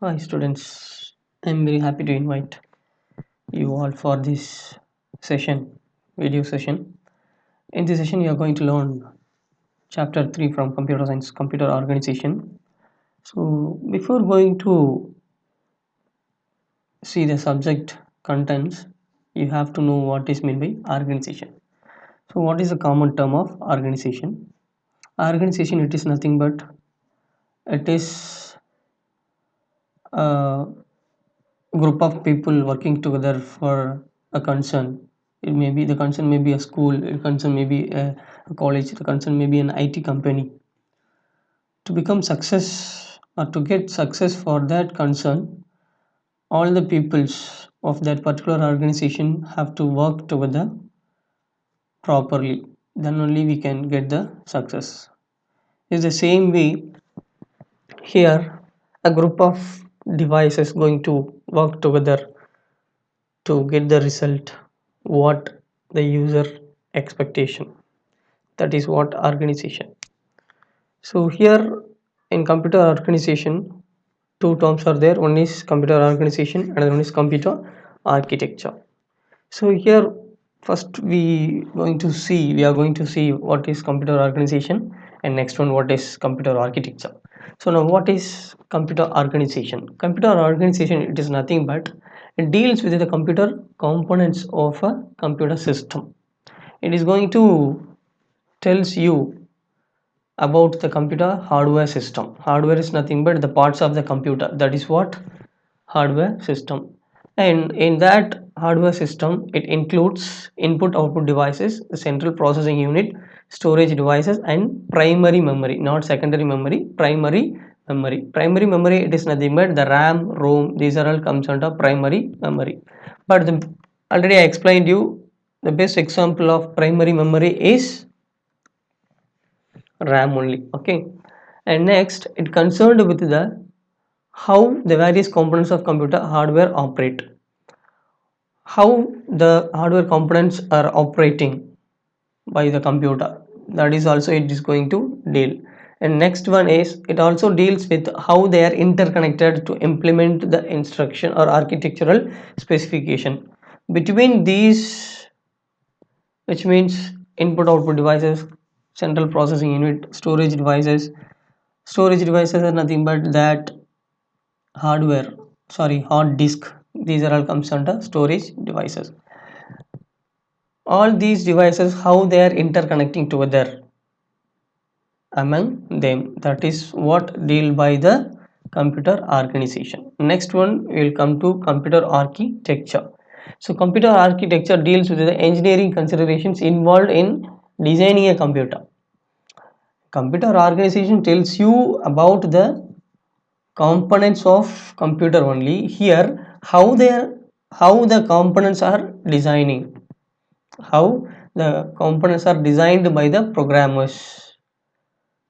Hi students, I'm very happy to invite you all for this session, video session. In this session, you are going to learn chapter 3 from computer science, computer organization. So before going to see the subject contents, you have to know what is meant by organization. So what is the common term of organization? Organization, it is nothing but it is a group of people working together for a concern. It may be the concern may be a school, the concern may be a college, the concern may be an IT company. To become success or to get success for that concern, all the peoples of that particular organization have to work together properly. Then only we can get the success. It's the same way here a group of devices going to work together to get the result what the user expectation, that is what organization. So here in computer organization, two terms are there. One is computer organization, another one is computer architecture. So here first we are going to see what is computer organization, and next one what is computer architecture. So now what is computer organization? Computer organization, it is nothing but it deals with the computer components of a computer system. It is going to tells you about the computer hardware system. Hardware is nothing but the parts of the computer, that is what hardware system. And in that hardware system, it includes input output devices, the central processing unit, storage devices, and primary memory, not secondary memory, primary memory. Primary memory, it is nothing but the RAM, ROM, these are all comes under primary memory. But already I explained you, the best example of primary memory is RAM only. Okay, and next it concerned with the how the various components of computer hardware operate, how the hardware components are operating by the computer, that is also it is going to deal. And next one is it also deals with how they are interconnected to implement the instruction or architectural specification between these, which means input output devices, central processing unit, storage devices. Storage devices are nothing but that hardware, sorry, hard disk, these are all comes under storage devices. All these devices, how they are interconnecting together among them, that is what deal by the computer organization. Next one will come to computer architecture. So computer architecture deals with the engineering considerations involved in designing a computer. Computer organization tells you about the components of computer only. Here how the components are designing, how the components are designed by the programmers,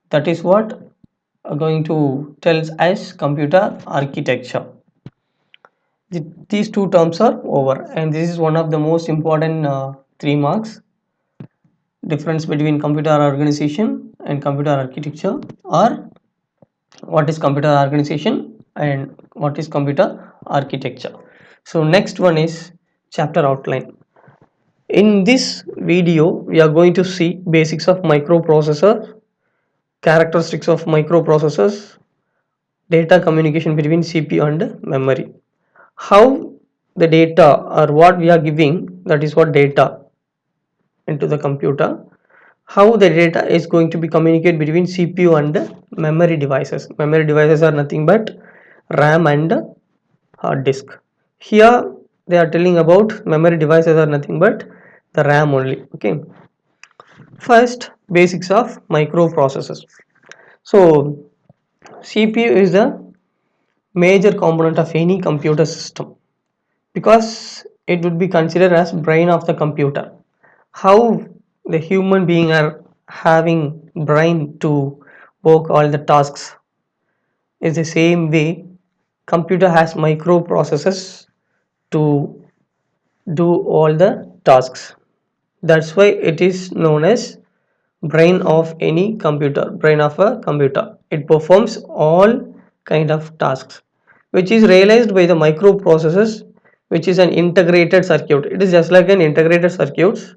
that is what are going to tells as computer architecture. These two terms are over, and this is one of the most important 3 marks difference between computer organization and computer architecture, or what is computer organization and what is computer architecture. So next one is chapter outline. In this video we are going to see basics of microprocessor, characteristics of microprocessors, data communication between CPU and memory, how the data or what we are giving, that is what data into the computer, how the data is going to be communicated between CPU and memory devices. Memory devices are nothing but RAM and hard disk. Here they are telling about memory devices are nothing but the RAM only. Okay, first basics of microprocessors. So CPU is the major component of any computer system because it would be considered as brain of the computer. How the human being are having brain to work all the tasks is the same way computer has microprocessors to do all the tasks. That's why it is known as brain of any computer, brain of a computer. It performs all kind of tasks. which is realized by the microprocessors, which is an integrated circuit. It is just like an integrated circuits.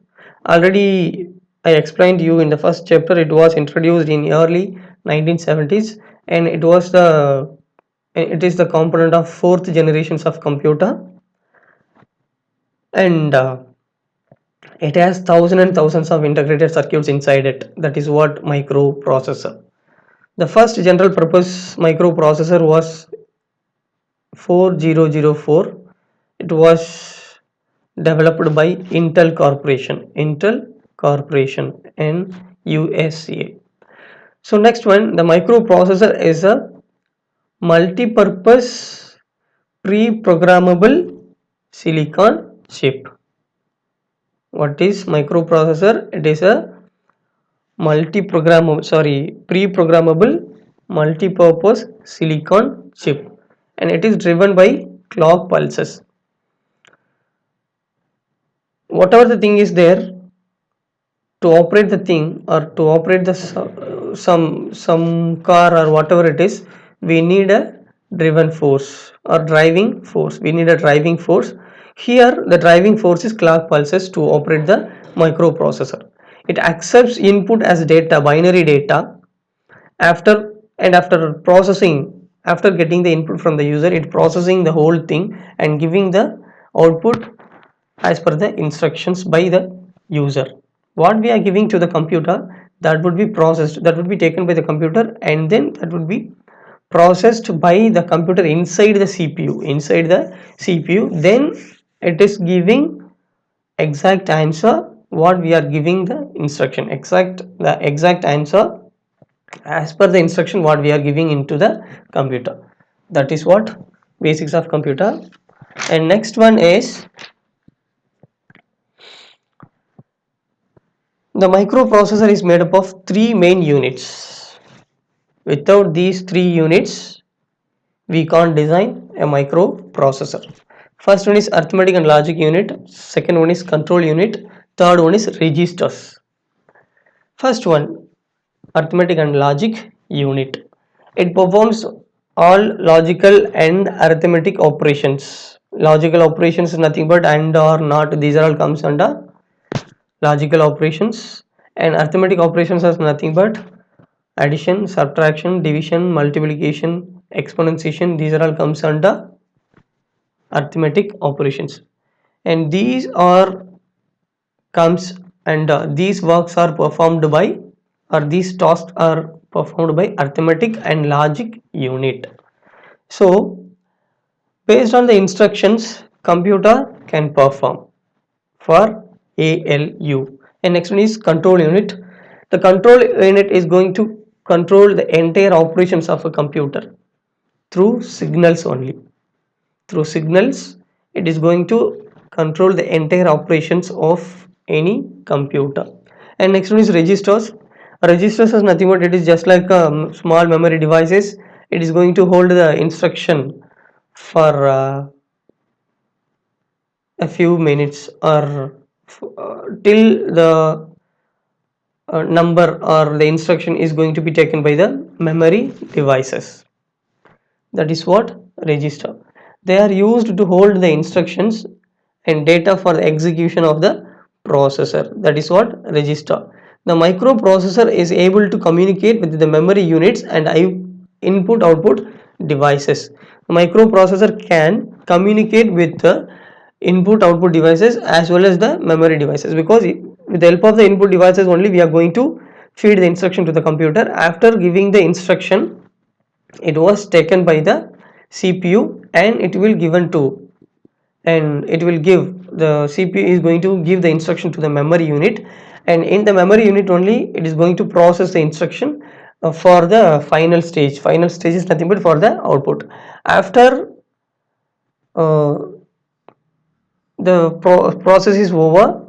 Already I explained you in the first chapter. It was introduced in early 1970s, and it is the component of fourth generations of computer, and it has thousands and thousands of integrated circuits inside it. That is what microprocessor. The first general purpose microprocessor was 4004. It was developed by Intel Corporation in USA. So next one, the microprocessor is a multi-purpose pre-programmable silicon chip. What is microprocessor? It is a pre-programmable multi-purpose silicon chip, and it is driven by clock pulses. Whatever the thing is there, to operate the thing or to operate the some car or whatever it is, we need a driven force or driving force. We need a driving force. Here the driving force is clock pulses to operate the microprocessor. It accepts input as data, binary data. After processing, after getting the input from the user, it processing the whole thing and giving the output as per the instructions by the user. What we are giving to the computer, that would be processed, that would be taken by the computer, and then that would be processed by the computer inside the CPU. Then it is giving exact answer what we are giving the instruction, the exact answer as per the instruction what we are giving into the computer. That is what basics of computer. And next one is the microprocessor is made up of three main units. Without these three units, we can't design a microprocessor. First one is arithmetic and logic unit, second one is control unit, third one is registers. First one, arithmetic and logic unit. It performs all logical and arithmetic operations. Logical operations is nothing but and or not. These are all comes under logical operations, and arithmetic operations are nothing but addition, subtraction, division, multiplication, exponentiation. These are all comes under arithmetic operations, and these are comes and these works are performed by, or these tasks are performed by arithmetic and logic unit. So based on the instructions, computer can perform for ALU. And next one is control unit. The control unit is going to control the entire operations of a computer through signals only. Through signals, it is going to control the entire operations of any computer. And next one is registers. Registers is nothing but it is just like small memory devices. It is going to hold the instruction for a few minutes or till the number or the instruction is going to be taken by the memory devices. That is what register. They are used to hold the instructions and data for the execution of the processor. That is what register. The microprocessor is able to communicate with the memory units and input output devices. The microprocessor can communicate with the input output devices as well as the memory devices, because with the help of the input devices only we are going to feed the instruction to the computer. After giving the instruction, it was taken by the CPU and it will given to, and it will give, the CPU is going to give the instruction to the memory unit, and in the memory unit only it is going to process the instruction for the final stage. Final stage is nothing but for the output. After uh, the process is over,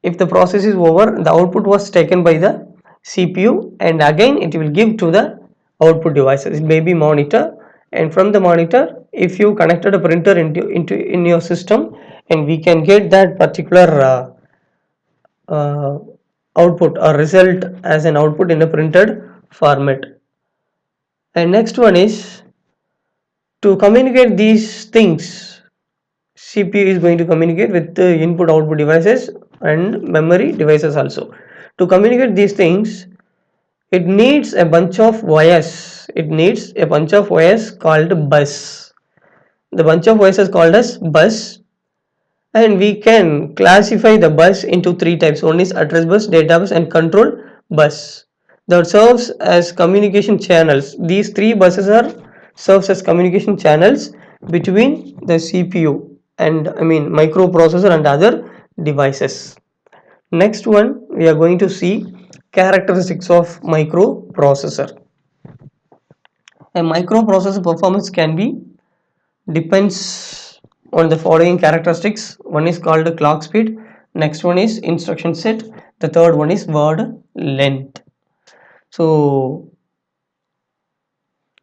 if the process is over, the output was taken by the CPU and again it will give to the output devices. It may be monitor, and from the monitor if you connected a printer into in your system, and we can get that particular output or result as an output in a printed format. And next one is To communicate these things, CPU is going to communicate with the input output devices and memory devices also. To communicate these things, it needs a bunch of wires. It needs a bunch of wires called bus. The bunch of wires is called as bus, and we can classify the bus into three types. One is address bus, data bus, and control bus that serves as communication channels. These three buses are serves as communication channels between the CPU and microprocessor and other devices. Next one, we are going to see characteristics of microprocessor. A microprocessor performance can be depends on the following characteristics. One is called clock speed, next one is instruction set, the third one is word length. So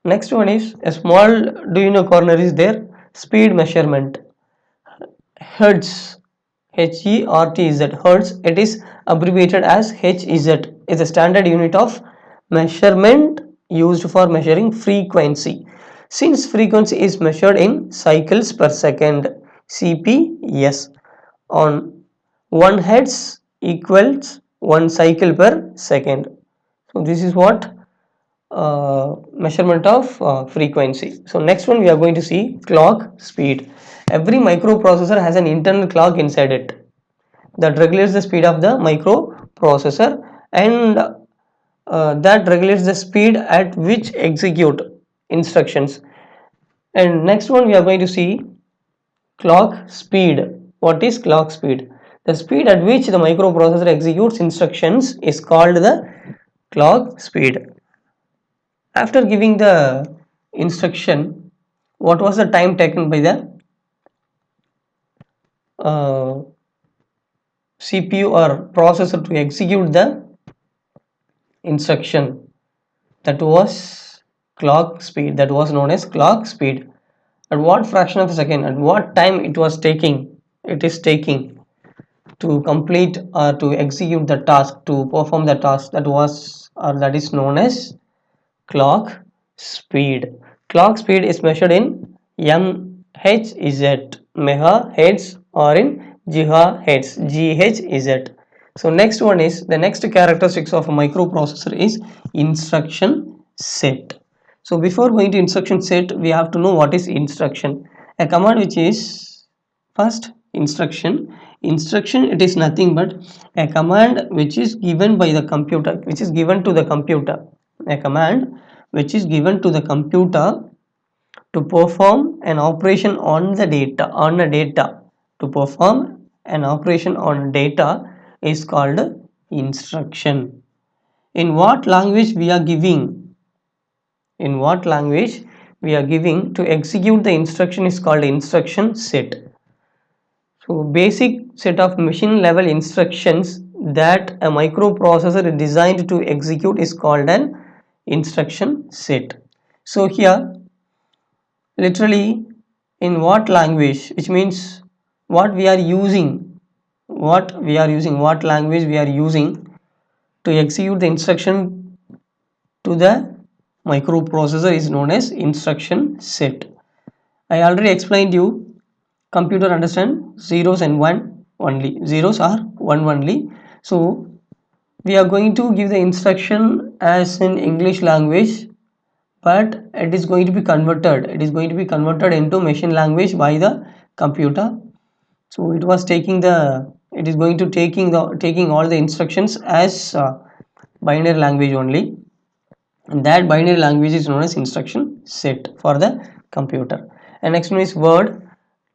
next one is a small Arduino corner is there. Speed measurement, hertz, HERTZ, hertz. It is abbreviated as HZ. Is a standard unit of measurement used for measuring frequency. Since frequency is measured in cycles per second, CPS, on 1 hertz equals 1 cycle per second. So this is what measurement of frequency. So next one we are going to see clock speed. Every microprocessor has an internal clock inside it that regulates the speed of the microprocessor, and that regulates the speed at which execute instructions. And next one we are going to see clock speed. What is clock speed? The speed at which the microprocessor executes instructions is called the clock speed. After giving the instruction, what was the time taken by the CPU or processor to execute the instruction? That was clock speed. That was known as clock speed. At what fraction of a second, at what time it is taking to complete or to execute the task, to perform the task, that is known as clock speed. Clock speed is measured in MHz, megahertz, or in gigahertz, GHz. So next one is the next characteristics of a microprocessor is instruction set. So before going to instruction set, we have to know what is instruction. A command which is first instruction. Instruction, it is nothing but a command which is given by the computer, which is given to the computer. A command which is given to the computer to perform an operation on the data, to perform an operation on data is called instruction. In what language we are giving to execute the instruction is called instruction set. So basic set of machine level instructions that a microprocessor is designed to execute is called an instruction set. So here literally in what language, which means what language we are using to execute the instruction to the microprocessor is known as instruction set. I already explained you computer understand zeros and one only, zeros are one only. So we are going to give the instruction as in English language, but it is going to be converted into machine language by the computer. So it is going to taking all the instructions as binary language only, and that binary language is known as instruction set for the computer. And next one is word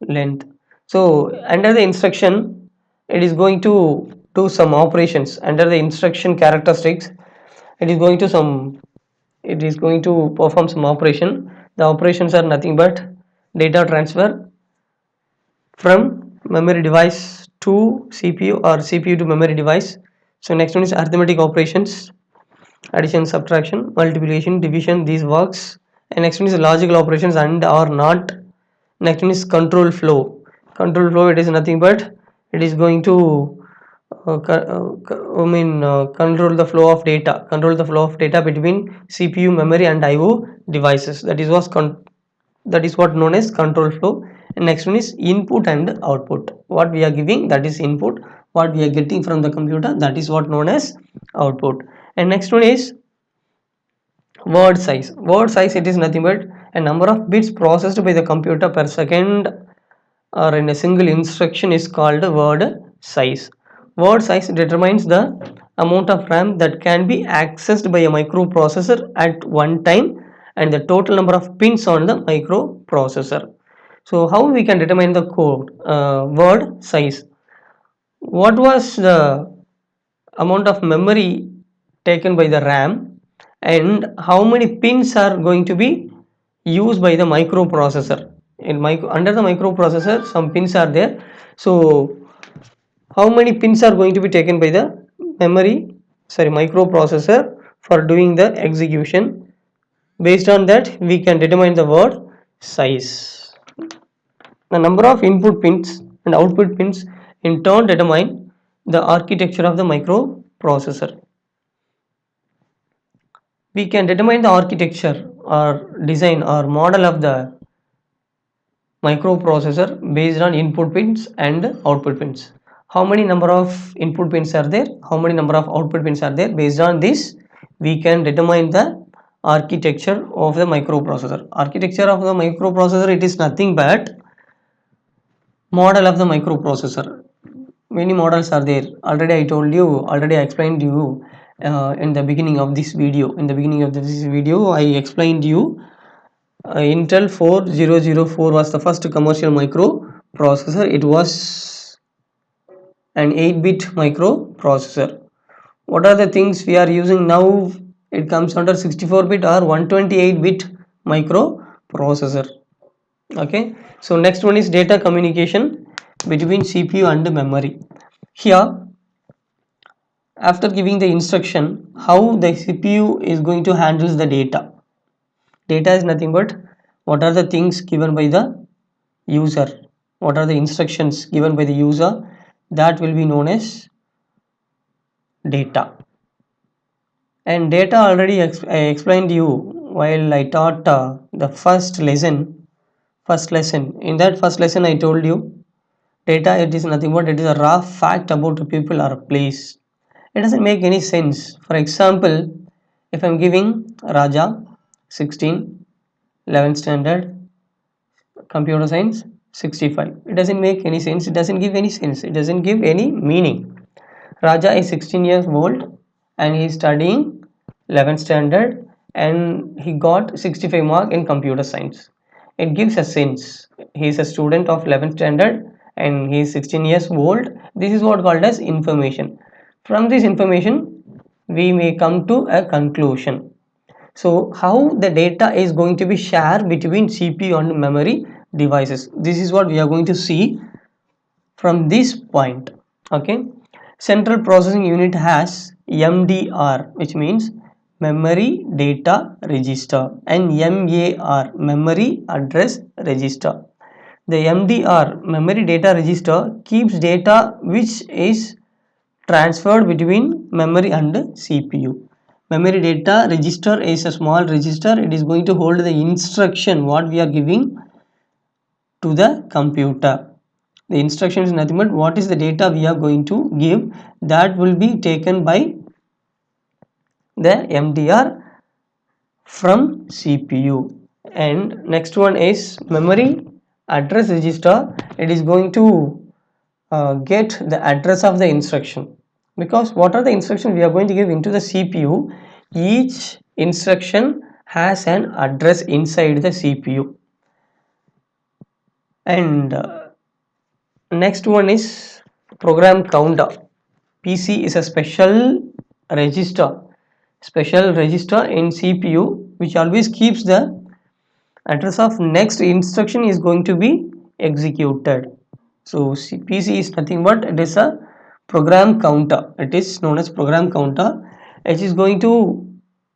length. So under the instruction, it is going to do some operations. Under the instruction characteristics, it is going to perform some operation. The operations are nothing but data transfer from memory device to CPU or CPU to memory device. So next one is arithmetic operations, addition, subtraction, multiplication, division, these works. And next one is logical operations and or not. Next one is control flow. Control flow, it is nothing but it is going to control the flow of data between CPU, memory and IO devices. That is was that is what known as control flow. And next one is input and output. What we are giving, that is input. What we are getting from the computer, that is what known as output. And next one is word size. Word size, it is nothing but a number of bits processed by the computer per second or in a single instruction is called word size. Word size determines the amount of RAM that can be accessed by a microprocessor at one time and the total number of pins on the microprocessor. So how we can determine the code word size? What was the amount of memory taken by the RAM and how many pins are going to be used by the microprocessor? Under the microprocessor some pins are there, so how many pins are going to be taken by the microprocessor for doing the execution? Based on that we can determine the word size. The number of input pins and output pins in turn determine the architecture of the microprocessor. We can determine the architecture or design or model of the microprocessor based on input pins and output pins. How many number of input pins are there, how many number of output pins are there? Based on this we can determine the architecture of the microprocessor. Architecture of the microprocessor, it is nothing but model of the microprocessor. Many models are there, already I told you, already I explained you in the beginning of this video. In the beginning of this video I explained you Intel 4004 was the first commercial microprocessor. It was an 8-bit microprocessor. What are the things we are using now? It comes under 64-bit or 128-bit microprocessor. Okay, so next one is data communication between CPU and memory. Here, after giving the instruction, how the CPU is going to handle the data. Data is nothing but what are the things given by the user, what are the instructions given by the user, that will be known as data. And data already I explained you while I taught the first lesson. In that first lesson I told you data, it is nothing but it is a raw fact about a people or a place. It doesn't make any sense. For example, if I'm giving Raja 16 11th standard computer science 65, it doesn't make any sense, it doesn't give any sense, it doesn't give any meaning. Raja is 16 years old and he is studying 11th standard and he got 65 mark in computer science. It gives a sense, he is a student of 11th standard and he is 16 years old. This is what called as information. From this information we may come to a conclusion. So how the data is going to be shared between CPU and memory devices, this is what we are going to see from this point. Okay, central processing unit has MDR, which means memory data register, and MAR, memory address register. The MDR, memory data register, keeps data which is transferred between memory and CPU. Memory data register is a small register, it is going to hold the instruction what we are giving to the computer. The instruction is nothing but what is the data we are going to give, that will be taken by the MDR from CPU. And next one is memory address register. It is going to get the address of the instruction, because what are the instructions we are going to give into the CPU, each instruction has an address inside the CPU. And next one is program counter. PC is a special register in CPU which always keeps the address of next instruction is going to be executed. So PC is nothing but it is a program counter, it is known as program counter. It is going to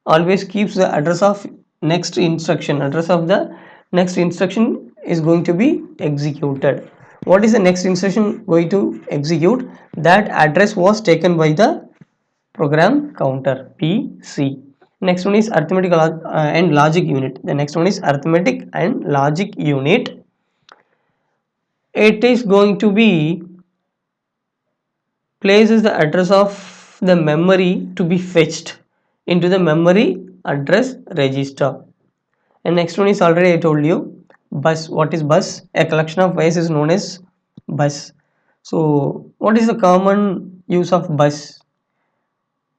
always keeps the address of next instruction, address of the next instruction is going to be executed. What is the next instruction going to execute, that address was taken by the program counter PC. Next one is arithmetic and logic unit. The next one is arithmetic and logic unit. It is going to be places the address of the memory to be fetched into the memory address register. And next one is already I told you, bus. What is bus? A collection of wires is known as bus. So what is the common use of bus?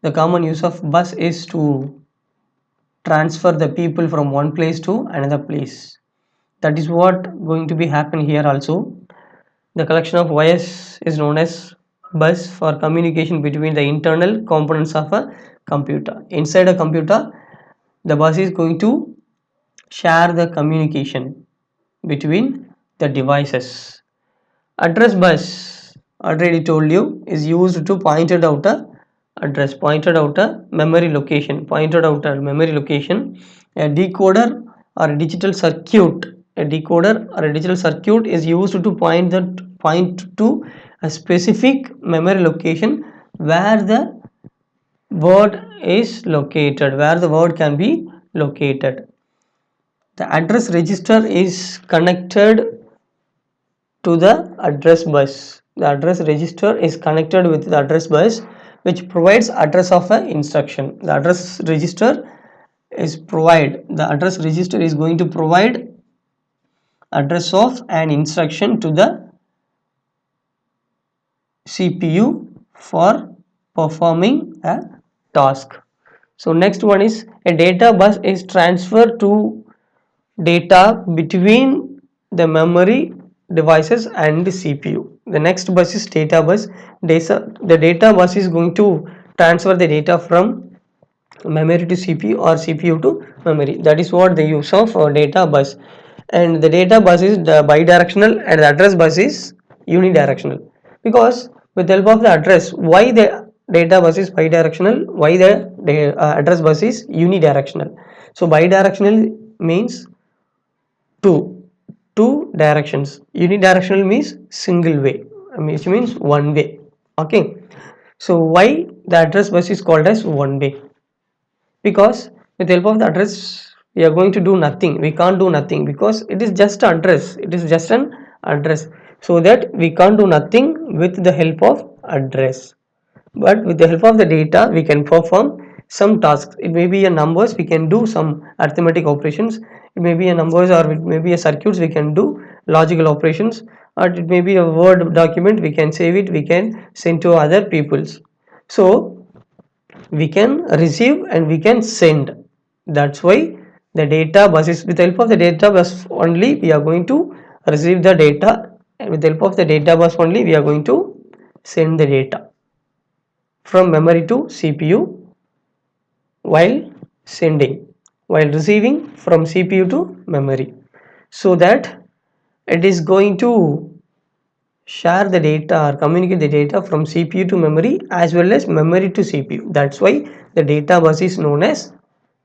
The common use of bus is to transfer the people from one place to another place. That is what going to be happen here also. The collection of wires is known as bus for communication between the internal components of a computer. Inside a computer, the bus is going to share the communication between the devices. Address bus, already told you, is used to pointed out a address, pointed out a memory location, pointed out a memory location. A decoder or a digital circuit, a decoder or a digital circuit is used to point to a specific memory location where the word is located, where the word can be located. The address register is connected to the address bus. The address register is connected with the address bus, which provides address of an instruction. The address register the address register is going to provide address of an instruction to the CPU for performing a task. So next one is a data bus is transferred to data between the memory devices and the CPU. The next bus is data bus. The data bus is going to transfer the data from memory to CPU or CPU to memory. That is what the use of data bus. And the data bus is the bidirectional and the address bus is unidirectional. Because with the help of the address, why the data bus is bidirectional, why the address bus is unidirectional. So bidirectional means two directions. Unidirectional means single way, which means one way. Okay, so why the address bus is called as one way? Because with the help of the address we are going to do nothing, we can't do nothing because it is just an address, it is just an address, so that we can't do nothing with the help of address. But with the help of the data we can perform some tasks. It may be a numbers, we can do some arithmetic operations. It may be a numbers, or it may be a circuits, we can do logical operations, or it may be a word document, we can save it, we can send to other peoples. So we can receive and we can send. That's why the data bus is, with the help of the data bus only we are going to receive the data, and with the help of the data bus only we are going to send the data from memory to CPU while sending, while receiving from CPU to memory, so that it is going to share the data or communicate the data from CPU to memory as well as memory to CPU. That's why the data bus is known as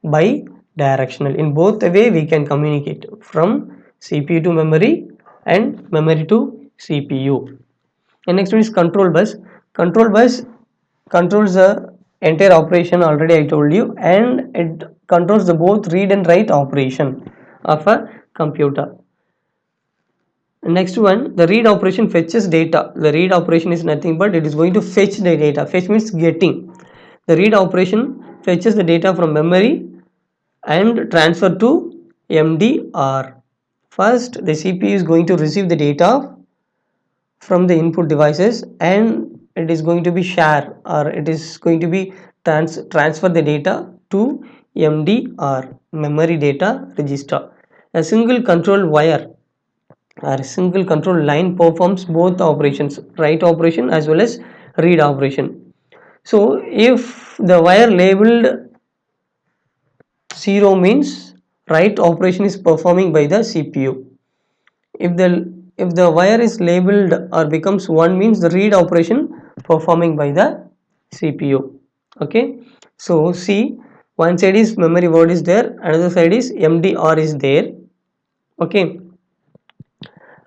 bidirectional. In both the way we can communicate from CPU to memory and memory to CPU. And next one is control bus. Control bus controls the entire operation, already I told you, and it controls the both read and write operation of a computer. Next one, the read operation fetches data. The read operation is nothing but it is going to fetch the data. Fetch means getting. The read operation fetches the data from memory and transfer to MDR. First, the CPU is going to receive the data from the input devices and it is going to be share, or it is going to be transfer the data to MDR, memory data register. A single control wire or a single control line performs both operations, write operation as well as read operation. So if the wire labeled 0 means write operation is performing by the CPU. If the wire is labeled or becomes 1 means the read operation performing by the CPU. Okay, so see, one side is memory word is there, another side is MDR is there. Okay,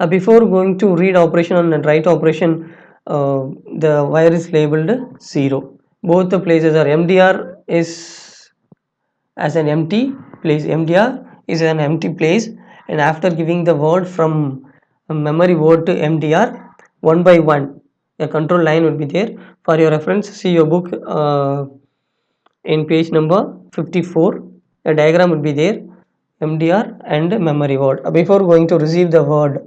before going to read operation and write operation, the wire is labeled 0. Both the places are MDR is as an empty place. MDR is an empty place, and after giving the word from memory word to MDR, one by one a control line will be there. For your reference, see your book in page number 54, a diagram will be there, MDR and memory word. Before going to receive the word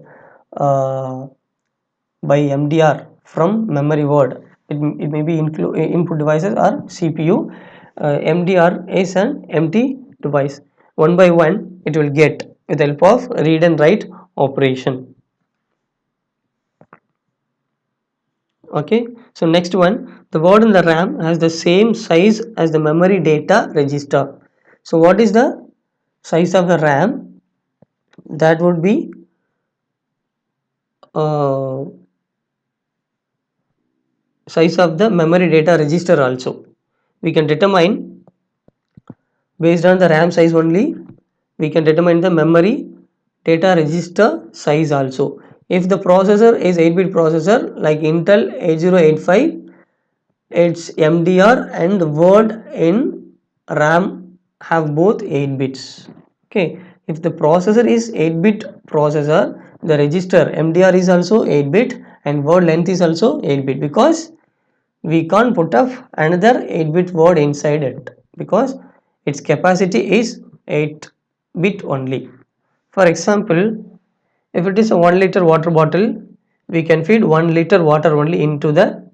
by MDR from memory word, it may be input devices or CPU. MDR is an empty device. One by one it will get with the help of read and write operation. Okay, so next one, the word in the RAM has the same size as the memory data register. So what is the size of the RAM? That would be size of the memory data register also. We can determine based on the RAM size only, we can determine the memory data register size also. If the processor is 8-bit processor like Intel 8085, its MDR and the word in RAM have both 8 bits. Okay, if the processor is 8-bit processor, the register MDR is also 8-bit and word length is also 8-bit, because we can't put up another 8-bit word inside it because its capacity is 8-bit only. For example, if it is a 1 liter water bottle, we can feed 1 liter water only into the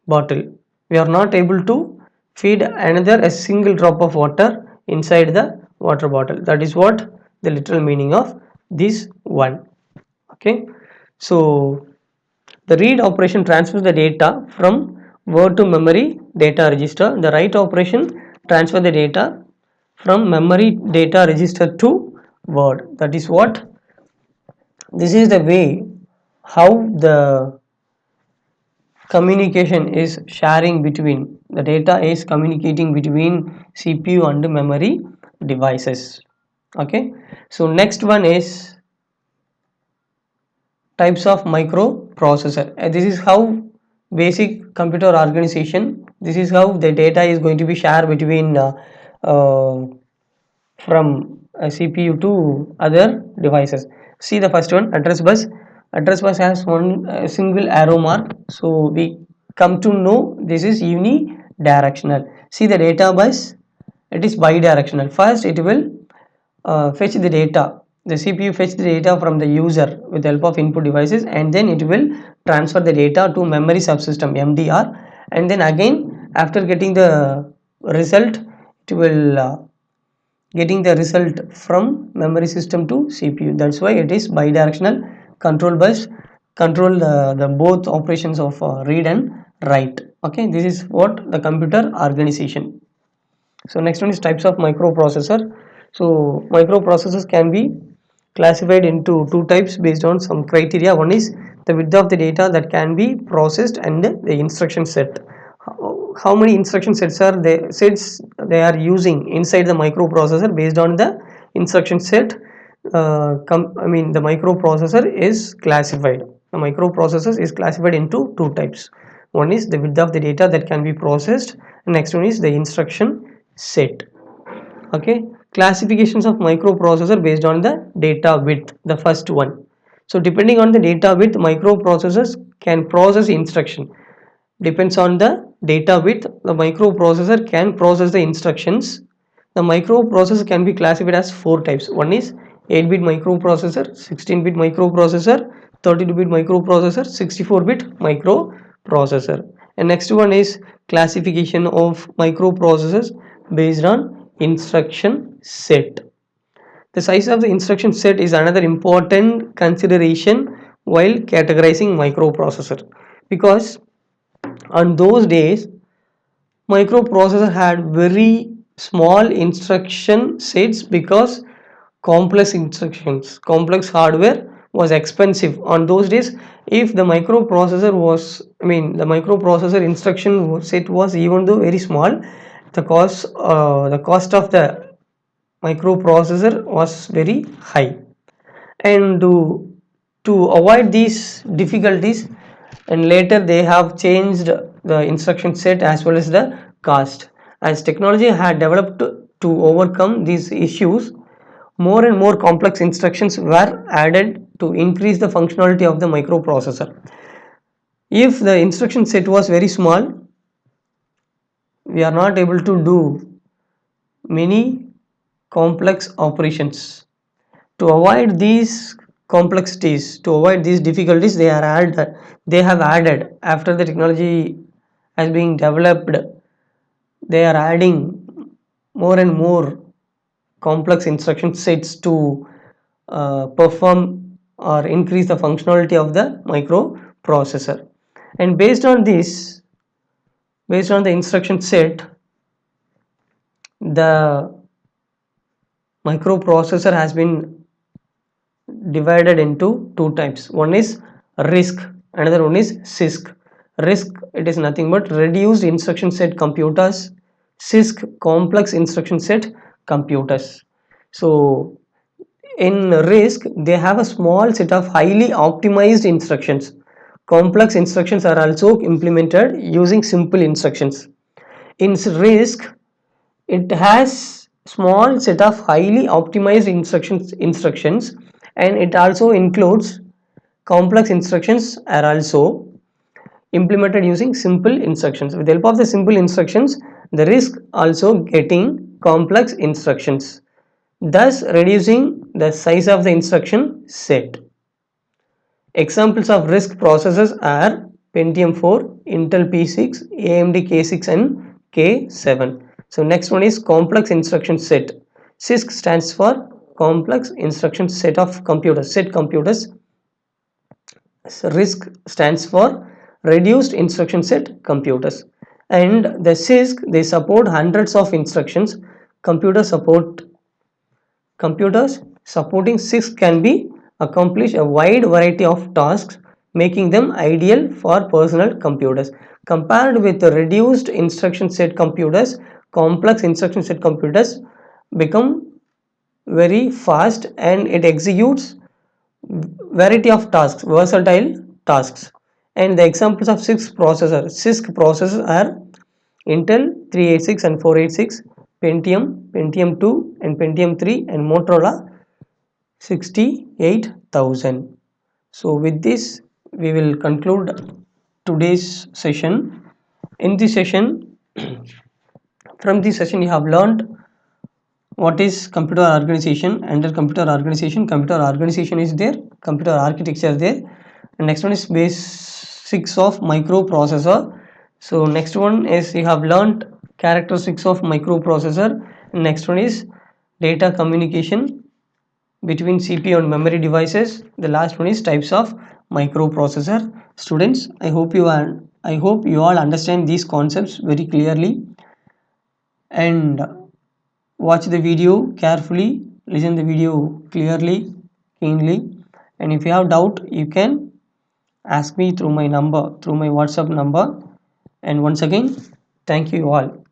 bottle. We are not able to feed another a single drop of water inside the water bottle. That is what the literal meaning of this one. Okay, so the read operation transfers the data from word to memory data register. The write operation transfer the data from memory data register to word. That is what, this is the way how the communication is sharing between, the data is communicating between CPU and memory devices. Okay, so next one is types of microprocessor. This is how basic computer organization, this is how the data is going to be shared between from CPU to other devices. See the first one, address bus. Address bus has one single arrow mark, so we come to know this is unidirectional. See the data bus, it is bidirectional. First it will fetch the data, the CPU fetch the data from the user with the help of input devices, and then it will transfer the data to memory subsystem MDR, and then again after getting the result, it will getting the result from memory system to CPU. That's why it is bidirectional control bus, control the both operations of read and write. Okay, this is what the computer organization. So next one is types of microprocessor. So microprocessors can be classified into two types based on some criteria. One is the width of the data that can be processed and the instruction set. How many instruction sets they are using inside the microprocessor, based on the instruction set. The microprocessor is classified. The microprocessors is classified into two types. One is the width of the data that can be processed. Next one is the instruction set. Okay, classifications of microprocessor based on the data width. The first one, so depending on the data width, microprocessors can process instruction. Depends on the data width, the microprocessor can process the instructions. The microprocessor can be classified as four types. One is 8-bit microprocessor, 16-bit microprocessor, 32-bit microprocessor, 64-bit microprocessor. And next one is classification of microprocessors based on instruction set. The size of the instruction set is another important consideration while categorizing microprocessor, because on those days microprocessor had very small instruction sets, because complex instructions, complex hardware was expensive on those days. If the microprocessor was, the microprocessor instruction set was even though very small, the cost of the microprocessor was very high. And to avoid these difficulties, and later they have changed the instruction set as well as the cost. As technology had developed to overcome these issues, more and more complex instructions were added to increase the functionality of the microprocessor. If the instruction set was very small, we are not able to do many complex operations. To avoid these complexities, to avoid these difficulties, they have added, after the technology has been developed, they are adding more and more complex instruction sets to perform or increase the functionality of the microprocessor. And based on this, based on the instruction set, the microprocessor has been divided into two types. One is RISC, another one is CISC. RISC, it is nothing but reduced instruction set computers. CISC, complex instruction set computers. So in RISC, they have a small set of highly optimized instructions. Complex instructions are also implemented using simple instructions. In RISC, it has small set of highly optimized instructions, and it also includes complex instructions are also implemented using simple instructions. With the help of the simple instructions, the RISC also getting complex instructions, thus reducing the size of the instruction set. Examples of RISC processors are Pentium 4, Intel P6, AMD K6 and K7. So next one is complex instruction set. CISC stands for complex instruction set of computers. RISC stands for reduced instruction set computers. And the CISC, they support hundreds of instructions. Computers supporting CISC can be accomplish a wide variety of tasks, making them ideal for personal computers. Compared with the reduced instruction set computers, complex instruction set computers become very fast and it executes variety of tasks, versatile tasks. And the examples of CISC processors are Intel 386 and 486, Pentium 2 and Pentium 3, and Motorola 68,000. So with this, we will conclude today's session. In this session, from this session you have learned what is computer organization. Under computer organization is there, computer architecture is there, and next one is basics of microprocessor. So next one is you have learned characteristics of microprocessor. Next one is data communication between CPU and memory devices. The last one is types of microprocessor. Students, I hope you all understand these concepts very clearly, and watch the video carefully, listen the video clearly, keenly, and if you have doubt you can ask me through my WhatsApp number. And once again, thank you all.